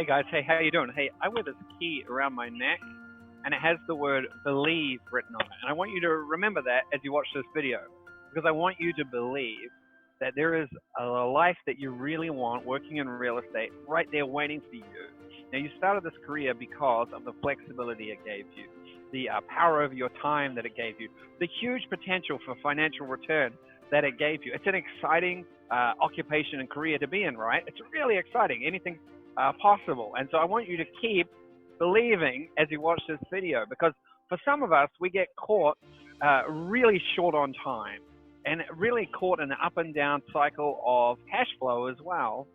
Hey guys, hey, how you doing? Hey, I wear this key around my neck and it has the word believe written on it. And I want you to remember that as you watch this video because I want you to believe that there is a life that you really want working in real estate right there waiting for you. Now, you started this career because of the flexibility it gave you, the power over your time that it gave you, the huge potential for financial return that it gave you. It's an exciting occupation and career to be in, right? It's really exciting. Anything possible. And so I want you to keep believing as you watch this video, because for some of us, we get caught really short on time and really caught in an up and down cycle of cash flow as well.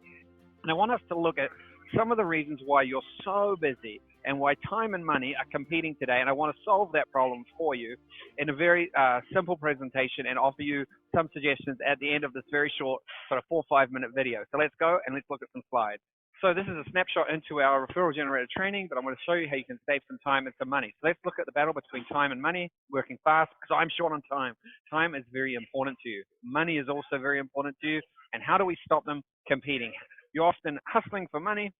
And I want us to look at some of the reasons why you're so busy and why time and money are competing today. And I want to solve that problem for you in a very simple presentation and offer you some suggestions at the end of this very short sort of 4 or 5 minute video. So let's go and let's look at some slides. So this is a snapshot into our referral generator training, but I'm going to show you how you can save some time and some money. So let's look at the battle between time and money, working fast, because I'm short on time. Time is very important to you. Money is also very important to you. And how do we stop them competing? You're often hustling for money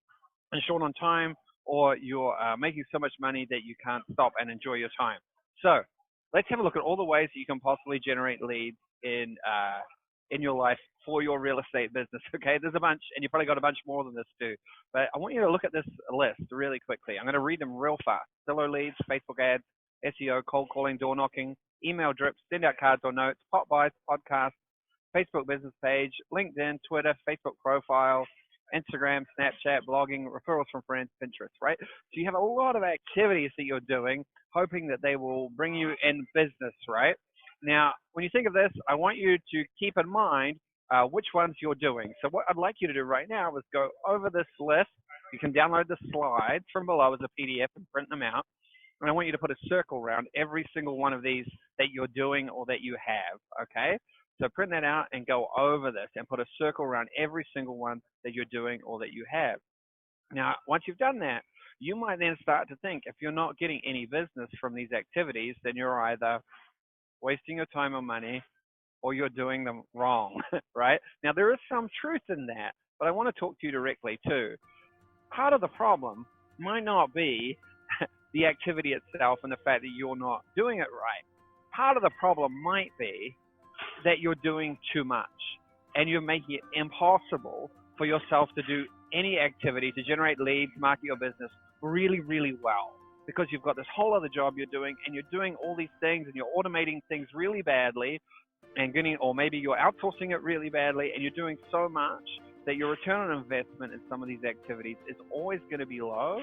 and short on time, or you're making so much money that you can't stop and enjoy your time. So let's have a look at all the ways that you can possibly generate leads in your life for your real estate business. Okay, there's a bunch, and you probably got a bunch more than this too. But I want you to look at this list really quickly. I'm going to read them real fast. Zillow leads, Facebook ads, SEO, cold calling, door knocking, email drips, send out cards or notes, pop buys, podcasts, Facebook business page, LinkedIn, Twitter, Facebook profile, Instagram, Snapchat, blogging, referrals from friends, Pinterest, right? So you have a lot of activities that you're doing, hoping that they will bring you in business, right? Now, when you think of this, I want you to keep in mind which ones you're doing. So what I'd like you to do right now is go over this list. You can download the slides from below as a PDF and print them out. And I want you to put a circle around every single one of these that you're doing or that you have, okay? So print that out and go over this and put a circle around every single one that you're doing or that you have. Now, once you've done that, you might then start to think, if you're not getting any business from these activities, then you're either wasting your time or money, or you're doing them wrong, right? Now, there is some truth in that, but I want to talk to you directly too. Part of the problem might not be the activity itself and the fact that you're not doing it right. Part of the problem might be that you're doing too much and you're making it impossible for yourself to do any activity to generate leads, market your business really, really well. Because you've got this whole other job you're doing and you're doing all these things and you're automating things really badly and or maybe you're outsourcing it really badly and you're doing so much that your return on investment in some of these activities is always going to be low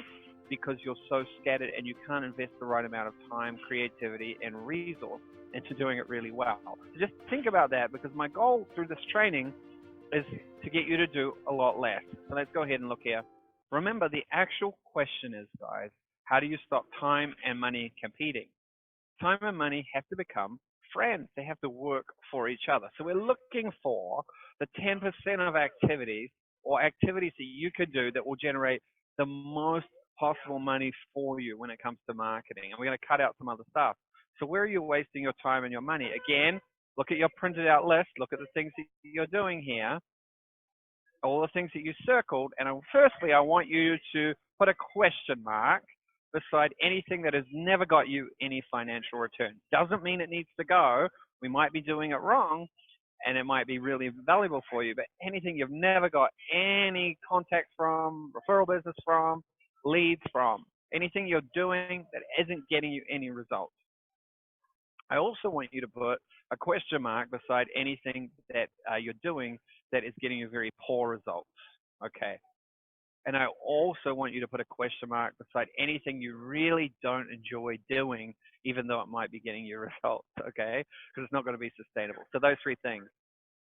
because you're so scattered and you can't invest the right amount of time, creativity, and resource into doing it really well. So just think about that, because my goal through this training is to get you to do a lot less. So let's go ahead and look here. Remember, the actual question is, guys, how do you stop time and money competing? Time and money have to become friends. They have to work for each other. So we're looking for the 10% of activities or activities that you could do that will generate the most possible money for you when it comes to marketing. And we're going to cut out some other stuff. So where are you wasting your time and your money? Again, look at your printed out list. Look at the things that you're doing here, all the things that you circled. And firstly, I want you to put a question mark beside anything that has never got you any financial return. Doesn't mean it needs to go. We might be doing it wrong and it might be really valuable for you, but anything you've never got any contact from, referral business from, leads from, anything you're doing that isn't getting you any results. I also want you to put a question mark beside anything that you're doing that is getting you very poor results, okay? And I also want you to put a question mark beside anything you really don't enjoy doing, even though it might be getting you results, okay? Because it's not going to be sustainable. So those 3 things.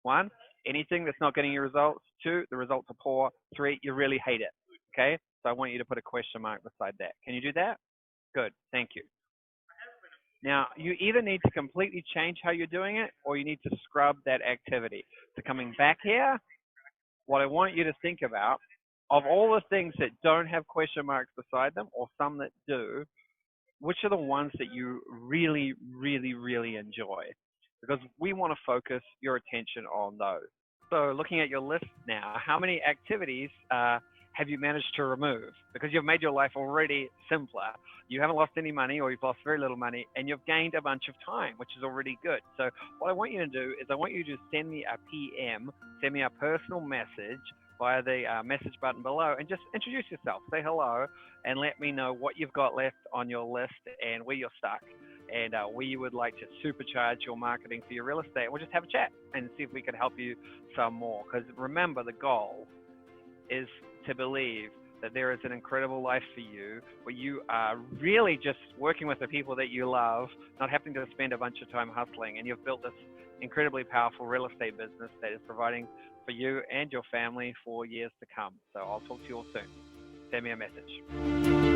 1, anything that's not getting you results. 2, the results are poor. 3, you really hate it, okay? So I want you to put a question mark beside that. Can you do that? Good, thank you. Now, you either need to completely change how you're doing it, or you need to scrub that activity. So coming back here, what I want you to think about, of all the things that don't have question marks beside them, or some that do, which are the ones that you really, really, really enjoy? Because we want to focus your attention on those. So looking at your list now, how many activities have you managed to remove? Because you've made your life already simpler. You haven't lost any money, or you've lost very little money, and you've gained a bunch of time, which is already good. So what I want you to do is I want you to send me a PM, send me a personal message via the message button below, and just introduce yourself, say hello, and let me know what you've got left on your list and where you're stuck, and where you would like to supercharge your marketing for your real estate. And we'll just have a chat and see if we can help you some more. Because remember, the goal is to believe that there is an incredible life for you where you are really just working with the people that you love, not having to spend a bunch of time hustling, and you've built this incredibly powerful real estate business that is providing for you and your family for years to come. So I'll talk to you all soon. Send me a message.